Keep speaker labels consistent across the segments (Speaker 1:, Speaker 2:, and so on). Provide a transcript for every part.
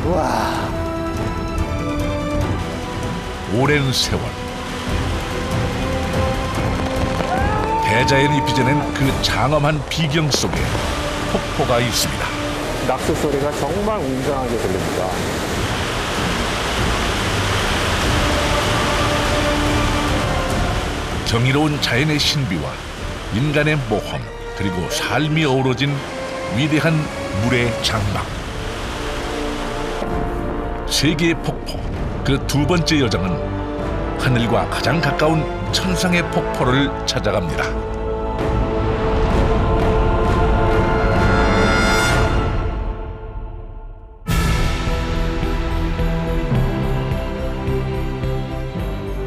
Speaker 1: 와.
Speaker 2: 오랜 세월 대자연이 빚어낸 그 장엄한 비경 속에 폭포가 있습니다.
Speaker 3: 낙수 소리가 정말 웅장하게 들립니다.
Speaker 2: 경이로운 자연의 신비와 인간의 모험 그리고 삶이 어우러진 위대한 물의 장막. 세계의 폭포 그 두 번째 여정은 하늘과 가장 가까운 천상의 폭포를 찾아갑니다.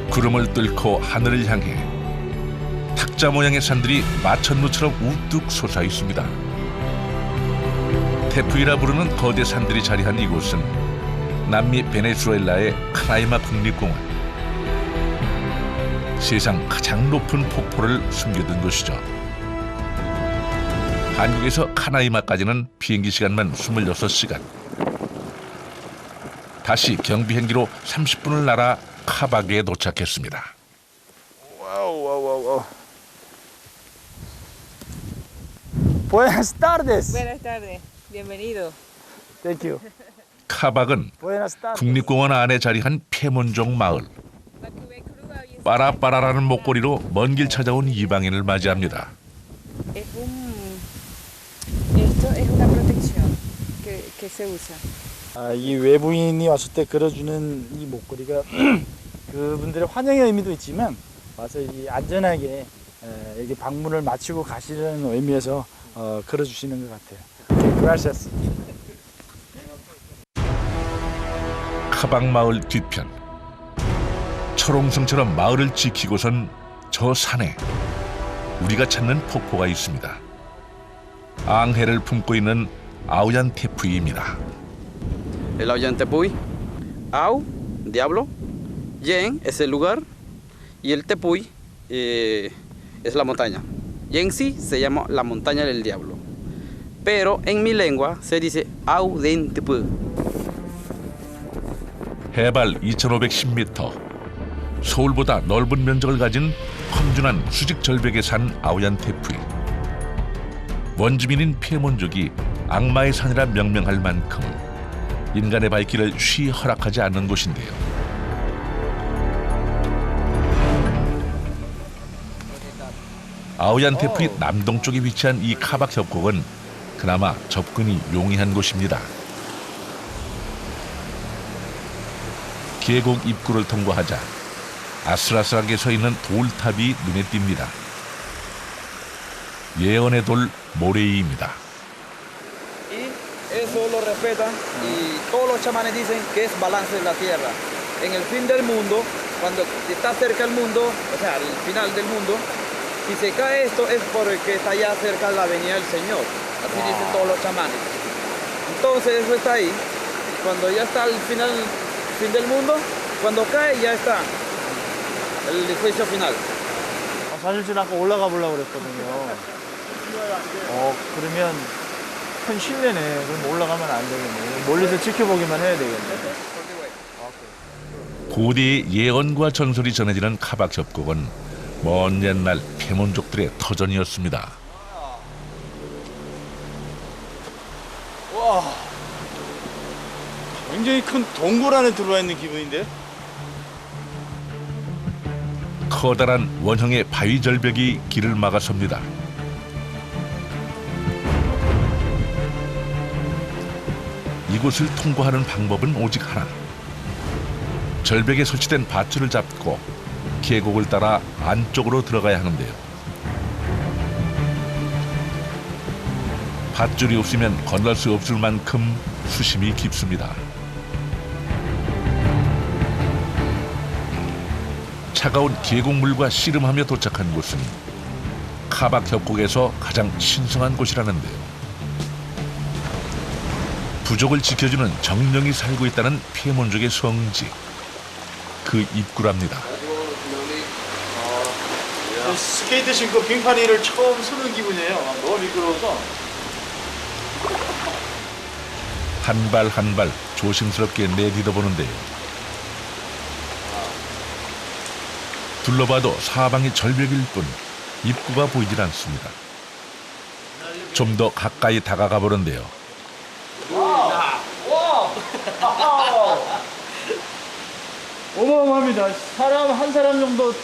Speaker 2: 구름을 뚫고 하늘을 향해 탁자 모양의 산들이 마천루처럼 우뚝 솟아 있습니다. 테푸이라 부르는 거대 산들이 자리한 이곳은 남미 베네수엘라의 카나이마 국립공원. 세상 가장 높은 폭포를 숨겨둔 곳이죠. 한국에서 카나이마까지는 비행기 시간만 26시간. 다시 경비행기로 30분을 날아 카바그에 도착했습니다.
Speaker 1: 와우. Buenas tardes.
Speaker 4: Buenas tardes, bienvenido.
Speaker 1: Thank you.
Speaker 2: 카박은
Speaker 1: Buenas tardes.
Speaker 2: 국립공원 안에 자리한 페몬족 마을. 빠라빠라라는 목걸이로 먼 길 찾아온 이방인을 맞이합니다.
Speaker 4: Esto es una protección que se usa.
Speaker 1: 이 외부인이 왔을 때 걸어주는 이 목걸이가 그분들의 환영의 의미도 있지만 와서 이 안전하게 여기 방문을 마치고 가시려는 의미에서 걸어주시는 것 같아요. Okay, gracias.
Speaker 2: 카박 마을 뒤편. 철옹성처럼 마을을 지키고선 저 산에 우리가 찾는 폭포가 있습니다. 앙해를 품고 있는 아우얀 테푸이입니다.
Speaker 5: El Ollantaytambo, Au, Diablo, Yen es el lugar y el Tepuy es la montaña. Yensi se llama la montaña del diablo, pero en mi lengua se dice Au den Tepu.
Speaker 2: 해발 2,510m, 서울보다 넓은 면적을 가진 험준한 수직 절벽에 산 아우얀 테푸이. 원주민인 페몬족이 악마의 산이라 명명할 만큼 인간의 발길을 쉬이 허락하지 않는 곳인데요. 아우얀 테푸이 남동쪽에 위치한 이 카박 협곡은 그나마 접근이 용이한 곳입니다. 계곡 입구를 통과하자 아슬아슬하게 서 있는 돌탑이 눈에 띕니다. 예언의 돌 모레이입니다.
Speaker 5: Eso lo respetan y todos los chamanes dicen que es balance de la tierra. En el fin del mundo, cuando está cerca el mundo, o sea, al final del mundo, si se cae esto es porque está ya cerca la venida del Señor. Así dicen todos los chamanes. Entonces eso está ahí. Cuando ya está al final, fin del mundo, cuando cae ya está el juicio final.
Speaker 1: 사실 제가 아까 올라가 보려고 그랬거든요. 그러면 큰 실내네. 그럼 올라가면 안 되겠네. 멀리서 지켜보기만 해야 되겠네.
Speaker 2: 고대의 예언과 전설이 전해지는 카박 협곡은 먼 옛날 페몬족들의 터전이었습니다.
Speaker 1: 와, 굉장히 큰 동굴 안에 들어와 있는 기분인데?
Speaker 2: 커다란 원형의 바위 절벽이 길을 막아섭니다. 이곳을 통과하는 방법은 오직 하나. 절벽에 설치된 밧줄을 잡고 계곡을 따라 안쪽으로 들어가야 하는데요. 밧줄이 없으면 건널 수 없을 만큼 수심이 깊습니다. 차가운 계곡물과 씨름하며 도착한 곳은 카박 협곡에서 가장 신성한 곳이라는데요. 부족을 지켜주는 정령이 살고 있다는 페몬족의 성지, 그 입구랍니다.
Speaker 1: 스케이트 신고 빙판위를 처음 서는 기분이에요. 너무 미끄러워서.
Speaker 2: 한 발 한 발 조심스럽게 내디뎌 보는데요. 둘러봐도 사방이 절벽일 뿐 입구가 보이질 않습니다. 좀 더 가까이 다가가 보는데요.
Speaker 1: 어마어마합니다. 사람 한 사람 정도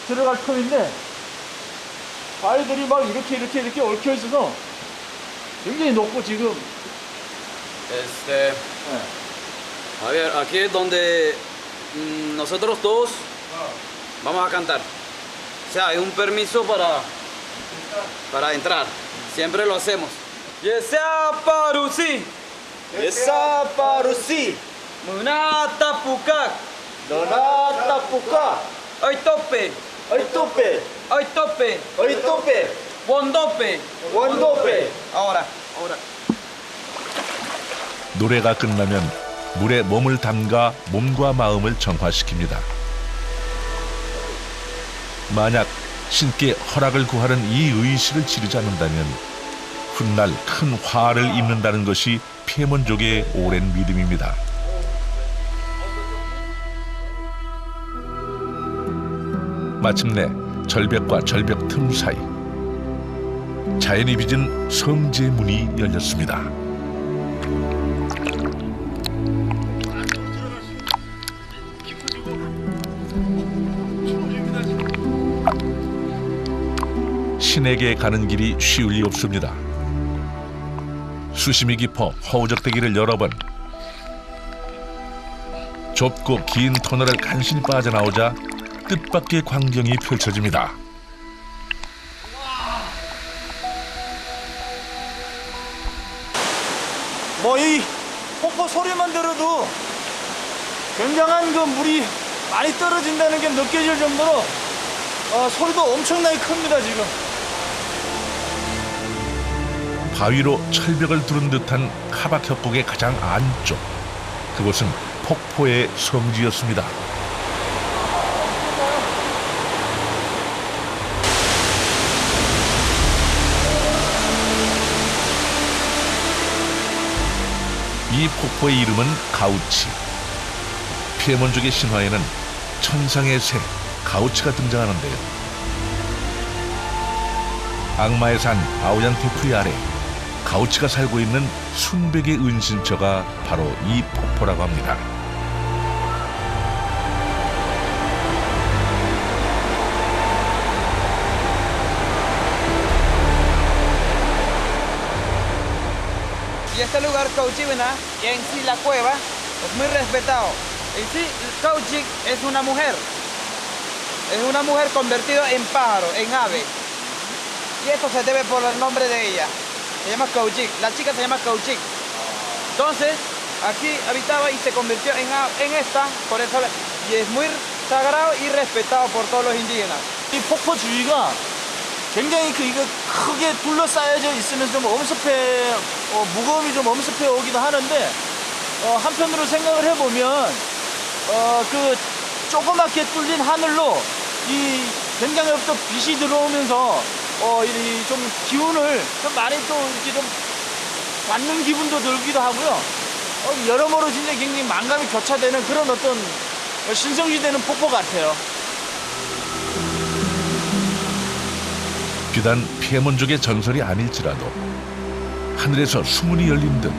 Speaker 1: 들어갈 틈인데 바위들이 막 이렇게 얽혀 있어서 굉장히 높고 지금
Speaker 5: A ver, aquí es donde nosotros todos vamos a cantar. O sea, hay un permiso para entrar. Siempre lo hacemos. Yesa parusi. Yesa parusi. Munata pukak.
Speaker 1: 너나따 뿌까
Speaker 5: Ay tope.
Speaker 1: 어이또빼
Speaker 5: Ay tope.
Speaker 1: 어이또빼
Speaker 5: Wondope.
Speaker 1: 원도빼.
Speaker 5: Ahora.
Speaker 2: 노래가 끝나면 물에 몸을 담가 몸과 마음을 정화시킵니다. 만약 신께 허락을 구하는 이 의식을 치르지 않는다면 훗날 큰 화를 입는다는 것이 피해몬족의 오랜 믿음입니다. 마침내 절벽과 절벽 틈 사이 자연이 빚은 성지의 문이 열렸습니다. 신에게 가는 길이 쉬울 리 없습니다. 수심이 깊어 허우적대기를 여러 번 좁고 긴 터널을 간신히 빠져나오자 뜻밖의 광경이 펼쳐집니다.
Speaker 1: 뭐 이 폭포 소리만 들어도 굉장한 그 물이 많이 떨어진다는 게 느껴질 정도로 소리도 엄청나게 큽니다 지금.
Speaker 2: 바위로 철벽을 두른 듯한 카박 협곡의 가장 안쪽, 그곳은 폭포의 성지였습니다. 이 폭포의 이름은 가우치. 피해몬족의 신화에는 천상의 새 가우치가 등장하는데요. 악마의 산 아오얀테프리 아래 가우치가 살고 있는 순백의 은신처가 바로 이 폭포라고 합니다.
Speaker 5: Y este lugar, Cauchivena, y en sí la cueva, es muy respetado. En sí, Cauchi es una mujer. Es una mujer convertida en pájaro, en ave. Y esto se debe por el nombre de ella. Se llama Cauchic. La chica se llama Cauchic. Entonces, aquí habitaba y se convirtió en esta, por eso, y es muy sagrado y respetado por todos los indígenas.
Speaker 1: 이 폭포 주위가 굉장히 이거 크게 둘러싸여져 있으면서 좀 엄습해 무거움이 좀 엄습해 오기도 하는데 한편으로 생각을 해보면 그 조그맣게 뚫린 하늘로 이 굉장히 또 빛이 들어오면서 이 좀 기운을 좀 많이 또 이렇게 좀 받는 기분도 들기도 하고요. 여러모로 진짜 굉장히 만감이 교차되는 그런 어떤 신성시되는 폭포 같아요.
Speaker 2: 비단 피해몬족의 전설이 아닐지라도 하늘에서 수문이 열린 듯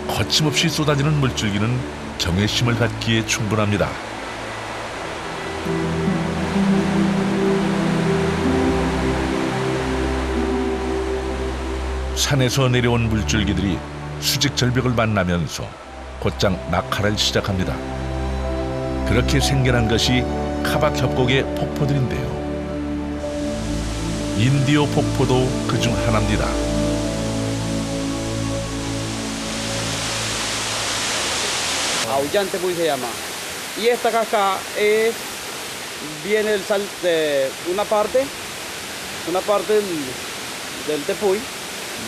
Speaker 2: 거침없이 쏟아지는 물줄기는 경외심을 갖기에 충분합니다. 산에서 내려온 물줄기들이 수직 절벽을 만나면서 곧장 낙하를 시작합니다. 그렇게 생겨난 것이 카박 협곡의 폭포들인데요. 인디오 폭포도 그중 하나입니다.
Speaker 5: Aullantepuy se llama. Y esta cascada viene de una parte del tepuy,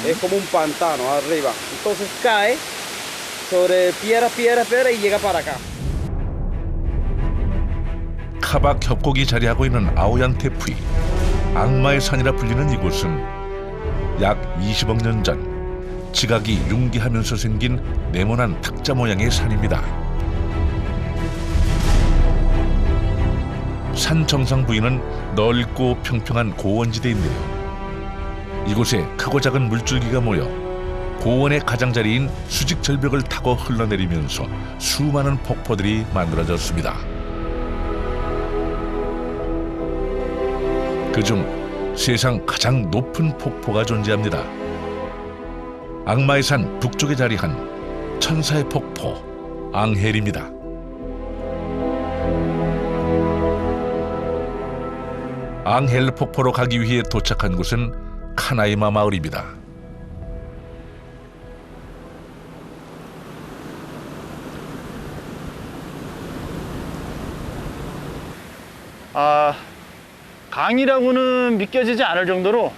Speaker 5: es como un pantano arriba. Entonces cae sobre piedra y llega para acá.
Speaker 2: 카박 협곡이 자리하고 있는 아오얀테푸이, 악마의 산이라 불리는 이곳은 약 20억 년 전 지각이 융기하면서 생긴 네모난 탁자 모양의 산입니다. 산 정상 부위는 넓고 평평한 고원지대인데요. 이곳에 크고 작은 물줄기가 모여 고원의 가장자리인 수직절벽을 타고 흘러내리면서 수많은 폭포들이 만들어졌습니다. 그중 세상 가장 높은 폭포가 존재합니다. 악마의 산 북쪽에 자리한 천사의 폭포 앙헬입니다. 앙헬 폭포로 가기 위해 도착한 곳은 카나이마 마을입니다.
Speaker 1: 강이라고는 믿겨지지 않을 정도로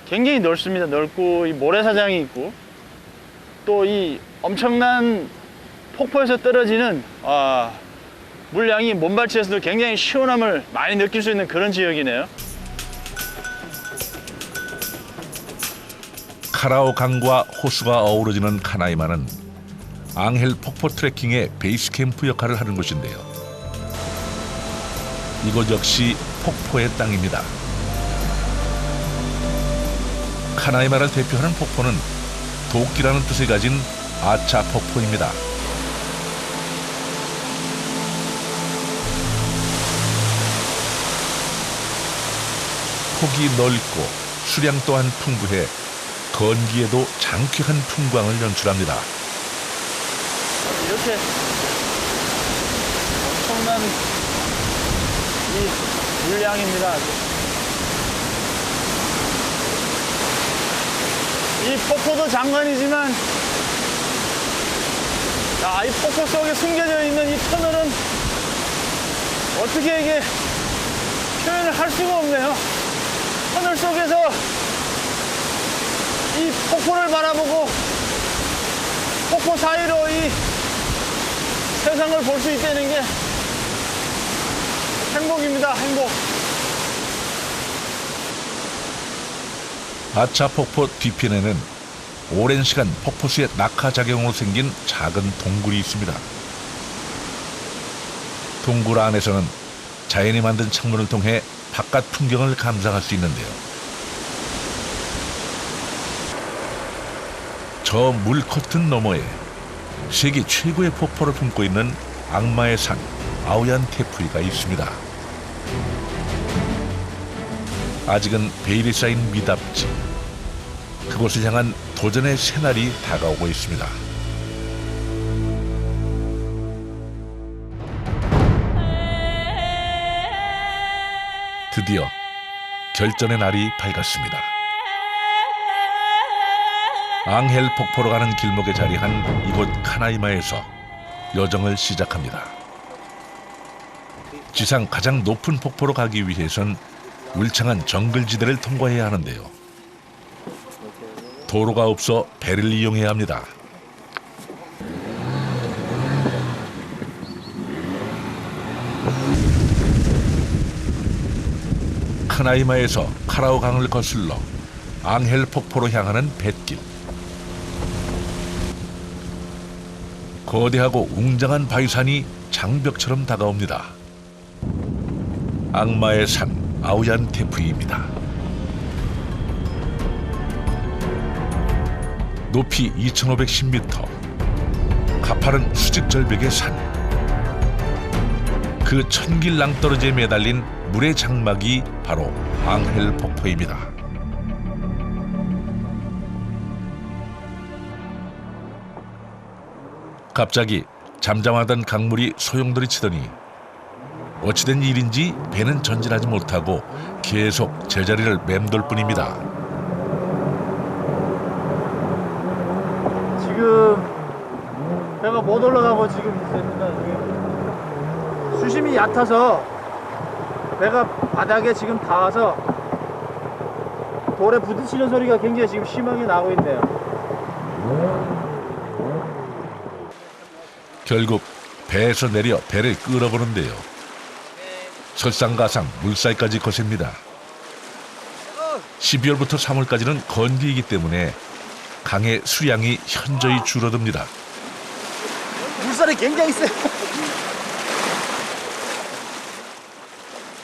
Speaker 1: 굉장히 넓습니다. 넓고 이 모래사장이 있고 또 이 엄청난 폭포에서 떨어지는 물량이 몸발치에서도 굉장히 시원함을 많이 느낄 수 있는 그런 지역이네요.
Speaker 2: 카라오 강과 호수가 어우러지는 카나이마는 앙헬 폭포 트레킹의 베이스 캠프 역할을 하는 곳인데요. 이곳 역시 폭포의 땅입니다. 카나이마를 대표하는 폭포는 도끼라는 뜻을 가진 아차 폭포입니다. 폭이 넓고 수량 또한 풍부해 건기에도 장쾌한 풍광을 연출합니다.
Speaker 1: 이렇게 엄청난 이 물량입니다. 이 폭포도 장관이지만 이 폭포 속에 숨겨져 있는 이 터널은 어떻게 이게 표현을 할 수가 없네요. 터널 속에서 이 폭포를 바라보고 폭포 사이로 이 세상을 볼 수 있다는 게 행복입니다. 행복.
Speaker 2: 아차 폭포 뒤편에는 오랜 시간 폭포수의 낙하작용으로 생긴 작은 동굴이 있습니다. 동굴 안에서는 자연이 만든 창문을 통해 바깥 풍경을 감상할 수 있는데요. 저 물 커튼 너머에 세계 최고의 폭포를 품고 있는 악마의 산 아우얀 테푸이가 있습니다. 아직은 베일이 쌓인 미답지, 그곳을 향한 도전의 새날이 다가오고 있습니다. 드디어 결전의 날이 밝았습니다. 앙헬 폭포로 가는 길목에 자리한 이곳 카나이마에서 여정을 시작합니다. 지상 가장 높은 폭포로 가기 위해선 울창한 정글지대를 통과해야 하는데요. 도로가 없어 배를 이용해야 합니다. 카나이마에서 카라오 강을 거슬러 앙헬 폭포로 향하는 뱃길. 거대하고 웅장한 바위산이 장벽처럼 다가옵니다. 악마의 산 아우얀 테푸이입니다. 높이 2510m, 가파른 수직절벽의 산. 그 천길 낭떠러지에 매달린 물의 장막이 바로 앙헬 폭포입니다. 갑자기 잠잠하던 강물이 소용돌이 치더니 어찌된 일인지 배는 전진하지 못하고 계속 제자리를 맴돌 뿐입니다.
Speaker 1: 지금 배가 못 올라가고 지금 있습니다. 수심이 얕아서 배가 바닥에 지금 닿아서 돌에 부딪히는 소리가 굉장히 지금 심하게 나고 있네요.
Speaker 2: 결국 배에서 내려 배를 끌어보는데요. 설상가상 물살까지 거셉니다. 12월부터 3월까지는 건기이기 때문에 강의 수량이 현저히 줄어듭니다.
Speaker 1: 물살이 굉장히 세요.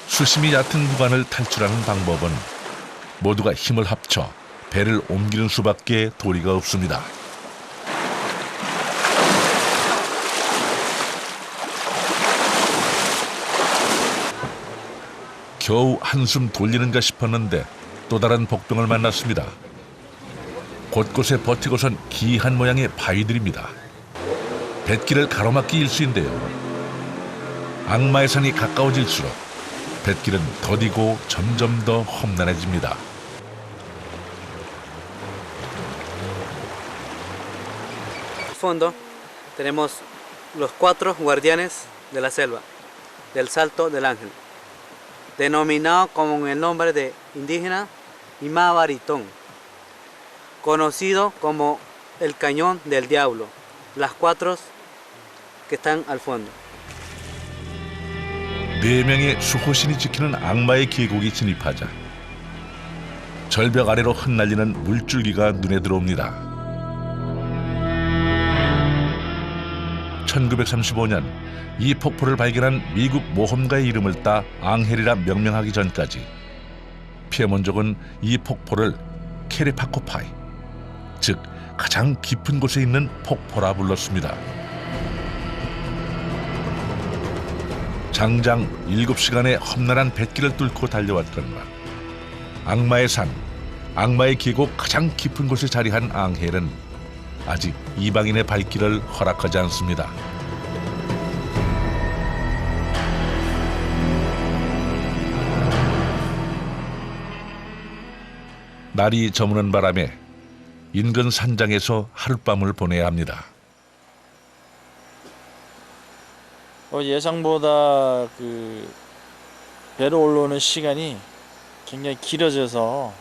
Speaker 2: 수심이 얕은 구간을 탈출하는 방법은 모두가 힘을 합쳐 배를 옮기는 수밖에 도리가 없습니다. 겨우 한숨 돌리는가 싶었는데 또 다른 복병을 만났습니다. 곳곳에 버티고선 기이한 모양의 바위들입니다. 뱃길을 가로막기 일쑤인데요. 악마의 산이 가까워질수록 뱃길은 더디고 점점 더 험난해집니다.
Speaker 6: Fondo tenemos los 4 guardianes de la selva, del Salto del Ángel, denominado con el nombre de indígena Imabaritón, conocido como el Cañón del Diablo, las 4 que están al fondo.
Speaker 2: 4명의 수호신이 지키는 악마의 계곡이 진입하자 절벽 아래로 흩날리는 물줄기가 눈에 들어옵니다. 1935년 이 폭포를 발견한 미국 모험가의 이름을 따 앙헬이라 명명하기 전까지 피에몬족은 이 폭포를 케레파코파이, 즉 가장 깊은 곳에 있는 폭포라 불렀습니다. 장장 7시간의 험난한 뱃길을 뚫고 달려왔더니만 악마의 산, 악마의 계곡 가장 깊은 곳에 자리한 앙헬은 아직 이방인의 발길을 허락하지 않습니다. 날이 저무는 바람에 인근 산장에서 하룻밤을 보내야 합니다.
Speaker 1: 예상보다 그 배로 올라오는 시간이 굉장히 길어져서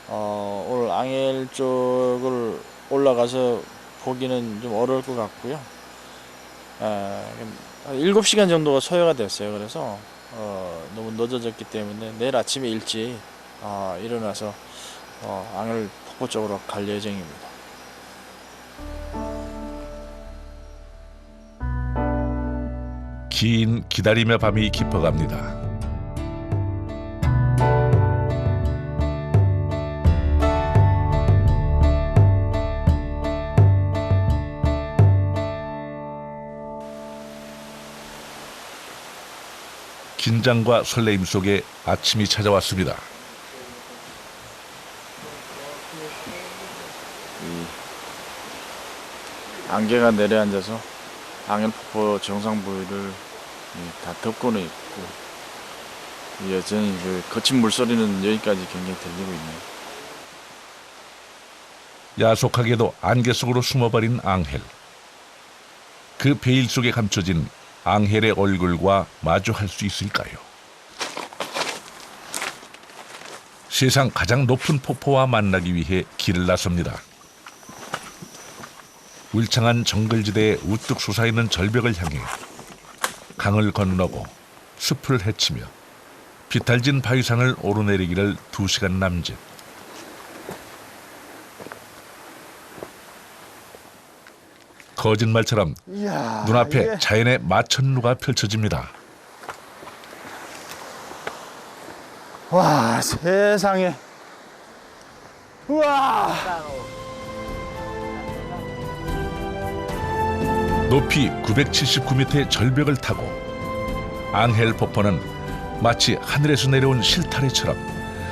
Speaker 1: 오늘 앙헬 쪽을 올라가서 보기는 좀 어려울 것 같고요. 7시간 정도가 소요가 됐어요. 그래서 너무 늦어졌기 때문에 내일 아침에 일찍 일어나서 앙헬 폭포 쪽으로 갈 예정입니다.
Speaker 2: 긴 기다림의 밤이 깊어갑니다. 긴장과 설레임 속에 아침이 찾아왔습니다.
Speaker 1: 안개가 내려앉아서 앙헬 폭포 정상 부위를 다 덮고는 있고 여전히 그 거친 물소리는 여기까지 굉장히 들리고 있네요.
Speaker 2: 야속하게도 안개 속으로 숨어버린 앙헬. 그 베일 속에 감춰진 앙헬의 얼굴과 마주할 수 있을까요? 세상 가장 높은 폭포와 만나기 위해 길을 나섭니다. 울창한 정글지대에 우뚝 솟아있는 절벽을 향해 강을 건너고 숲을 헤치며 비탈진 바위산을 오르내리기를 2시간 남짓. 거짓말처럼 눈앞에 자연의 마천루가 펼쳐집니다.
Speaker 1: 와, 세상에. 우와.
Speaker 2: 높이 979m의 절벽을 타고 앙헬 폭포는 마치 하늘에서 내려온 실타래처럼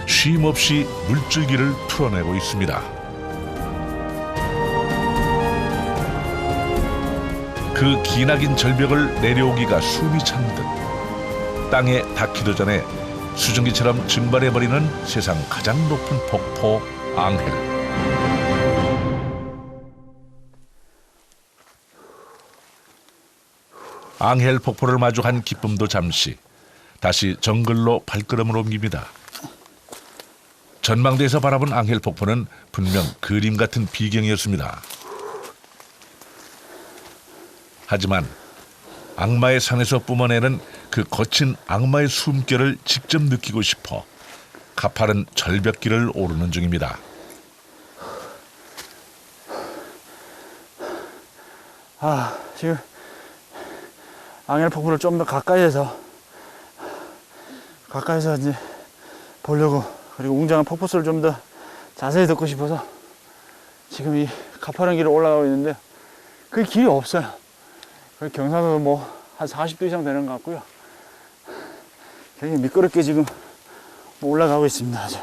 Speaker 2: 쉼없이 물줄기를 풀어내고 있습니다. 그 기나긴 절벽을 내려오기가 숨이 찬 듯 땅에 닿기도 전에 수증기처럼 증발해버리는 세상 가장 높은 폭포 앙헬. 앙헬 폭포를 마주한 기쁨도 잠시 다시 정글로 발걸음을 옮깁니다. 전망대에서 바라본 앙헬 폭포는 분명 그림 같은 비경이었습니다. 하지만 악마의 산에서 뿜어내는 그 거친 악마의 숨결을 직접 느끼고 싶어 가파른 절벽길을 오르는 중입니다.
Speaker 1: 지금 앙헬 폭포를 좀 더 가까이에서 이제 보려고, 그리고 웅장한 폭포 소리를 좀 더 자세히 듣고 싶어서 지금 이 가파른 길을 올라가고 있는데 그 길이 없어요. 그 경사도 뭐 한 40도 이상 되는 것 같고요. 굉장히 미끄럽게 지금 올라가고 있습니다. 아주.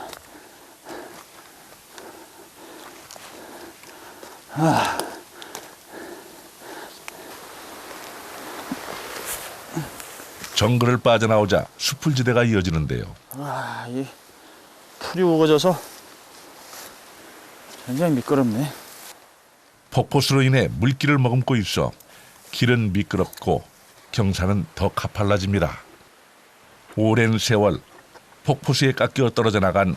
Speaker 2: 정글을 빠져나오자 수풀지대가 이어지는데요.
Speaker 1: 이 풀이 우거져서 굉장히 미끄럽네.
Speaker 2: 폭포수로 인해 물길을 머금고 있어 길은 미끄럽고 경사는 더 가팔라집니다. 오랜 세월 폭포수에 깎여 떨어져 나간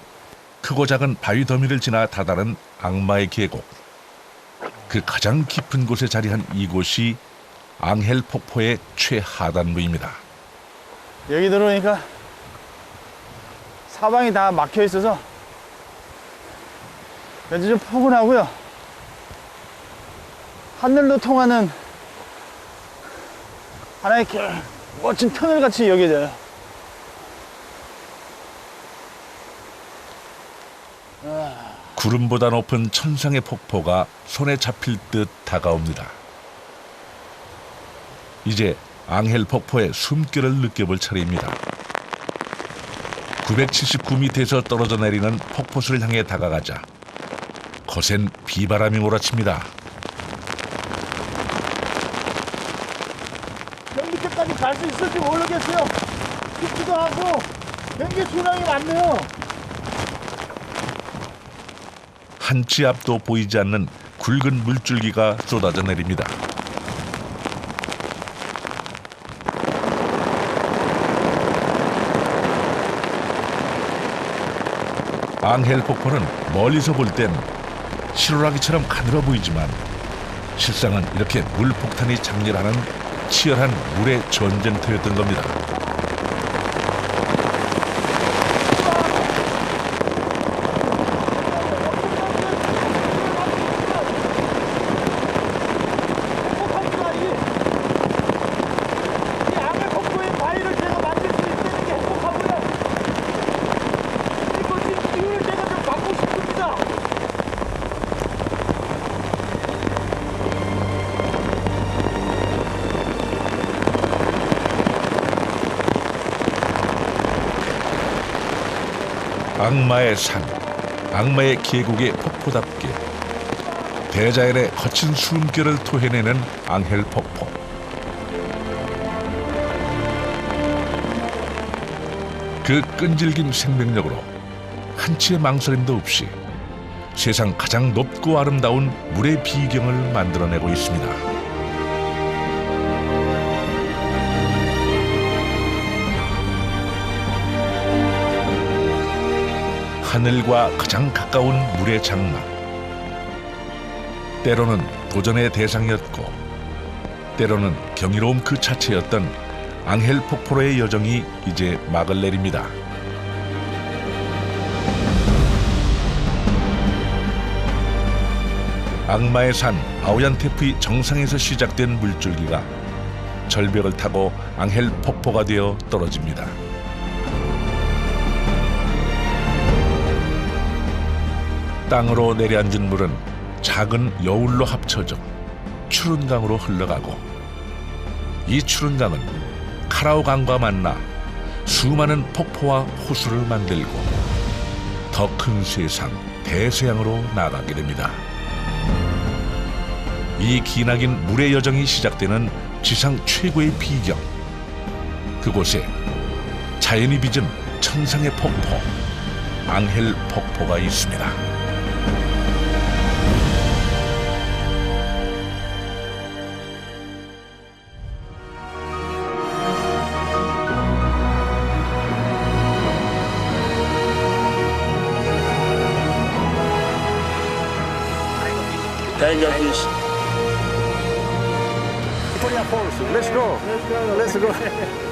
Speaker 2: 크고 작은 바위 더미를 지나 다다른 악마의 계곡. 그 가장 깊은 곳에 자리한 이곳이 앙헬 폭포의 최하단부입니다.
Speaker 1: 여기 들어오니까 사방이 다 막혀 있어서 왠지 좀 포근하고요. 하늘로 통하는 하나의 멋진 터널 같이 여겨져요.
Speaker 2: 구름보다 높은 천상의 폭포가 손에 잡힐 듯 다가옵니다. 이제 앙헬 폭포의 숨결을 느껴볼 차례입니다. 979m에서 떨어져 내리는 폭포수를 향해 다가가자 거센 비바람이 몰아칩니다.
Speaker 1: 여기 밑에까지 갈 수 있을지 모르겠어요. 춥기도 하고 굉장히 수량이 많네요.
Speaker 2: 한 치 앞도 보이지 않는 굵은 물줄기가 쏟아져 내립니다. 앙헬 폭포는 멀리서 볼 땐 실오라기처럼 가늘어 보이지만 실상은 이렇게 물폭탄이 장렬하는 치열한 물의 전쟁터였던 겁니다. 악마의 산, 악마의 계곡의 폭포답게 대자연의 거친 숨결을 토해내는 앙헬 폭포. 그 끈질긴 생명력으로 한치의 망설임도 없이 세상 가장 높고 아름다운 물의 비경을 만들어내고 있습니다. 하늘과 가장 가까운 물의 장막. 때로는 도전의 대상이었고 때로는 경이로움 그 자체였던 앙헬 폭포로의 여정이 이제 막을 내립니다. 악마의 산 아우얀테프의 정상에서 시작된 물줄기가 절벽을 타고 앙헬 폭포가 되어 떨어집니다. 땅으로 내려앉은 물은 작은 여울로 합쳐져 추룬강으로 흘러가고 이 추룬강은 카라오강과 만나 수많은 폭포와 호수를 만들고 더 큰 세상 대서양으로 나가게 됩니다. 이 기나긴 물의 여정이 시작되는 지상 최고의 비경, 그곳에 자연이 빚은 천상의 폭포 앙헬 폭포가 있습니다.
Speaker 1: Danger fish.
Speaker 3: Let's go. Let's go.